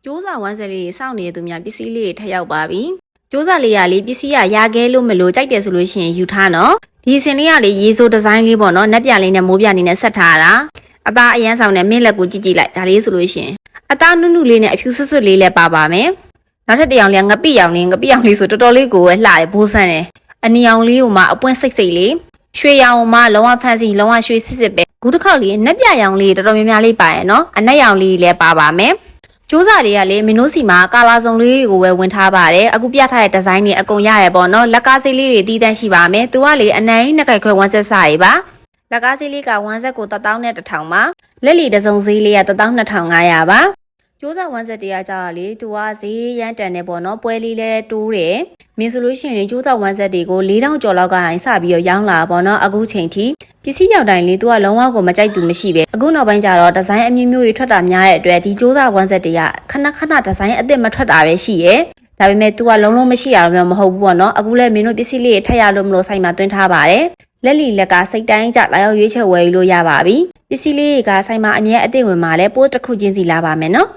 ကျိုးစာဝမ်းစလေးစောင့်နေသူများပစ္စည်းလေးထပ်ရောက်ပါပြီကျိုးစာလေးရလေးပစ္စည်းရရခဲလို့မလို့ကြိုက်တယ်ဆိုလို့ရှိရင်ယူထားနော်ဒီအစင်လေးကလေရေစိုးဒီဇိုင်းလေးပေါ့နော်နက်ပြလေးနဲ့မိုးပြလေးနဲ့ဆက်ထားတာအသားအရန်ဆောင်နဲ့မင်းလက်ကိုကြည့်ကြည့်လိုက်ဒါလေးဆိုလို့ရှိရင်အသားနုနုလေးနဲ့အဖြူဆွတ်ဆွတ်လေးလည်းပါပါမယ်နောက်ထပ်တစ်ယောင်လေးငပိယောင်လေးဆိုတော်တော်လေးကိုပဲလှတယ်ဘိုးဆန်းတယ်အနီယောင်လေးကိုမှအပွင့်စိတ်လေးရွှေရောင်မှလုံးဝဖန်စီလုံးဝရွှေစစ်စစ်ပဲခုတစ်ခေါက်လေးနက်ပြရောင်လေးတော်တော်များများလေးပါရဲ့နော်အနက်ရောင်လေးလည်းပါပါမယ်ကျိုးစာလေးကလေမင်းတို့စီမှာကာလာစုံလေးကိုပဲဝင်ထားပါတယ်အခုပြထားတဲ့ဒီဇိုင်းတွေအကုန်ရရပေါ့နော်လက်ကားစိလေးတွေတီးတန်းရှိပါမယ်သူကလေအနိုင်နှစ်ခိုက်ခွဲဝမ်းဆက်စာရေးပါလက်ကားစိလေးကဝမ်းဆက်ကို1000ပါလက်လီတစုံဈေးလေးက12500ပါကျိုးစာဝမ်းဆက်တွေကကြာလေသူကဈေးရမ်းတန်နေပေါ့နော်ပွဲလေးလဲတိုးတယ်မင်းဆိုလို့ရှိရင်ကျိုးစာဝမ်းဆက်တွေကို4000ကျော်လောက်ကတိုင်းစပြီးတော့ရောင်းလာပေါ့နော်အခုချိန်ထိပစ္စည်းရောက်တိုင်းလေးသူကလုံးဝကိုမကြိုက်သူမရှိပဲအခုနောက်ပိုင်းကျတော့ဒီဇိုင်းအမျိုးမျိုးတွေထွက်တာများတဲ့အတွက်ဒီကျိုးစာဝမ်းဆက်တွေကခဏခဏဒီဇိုင်းအသစ်မထွက်တာပဲရှိရဲ့ဒါပေမဲ့သူကလုံးမရှိရတော့မဟုတ်ဘူးပေါ့နော်အခုလဲမင်းတို့ပစ္စည်းလေးထပ်ရလို့မလို့ဆိုင်မှာတွင်းထားပါတယ်လက်လီလက်ကစိတ်တိုင်းကြလာရောက်ရွေးချက်ဝယ်လို့ရပါပြီပစ္စည်းလေးကဆိုင်မှာအမြဲအသင့်ဝင်มาလဲပိုးတစ်ခုချင်းစီလာပါမယ်နော်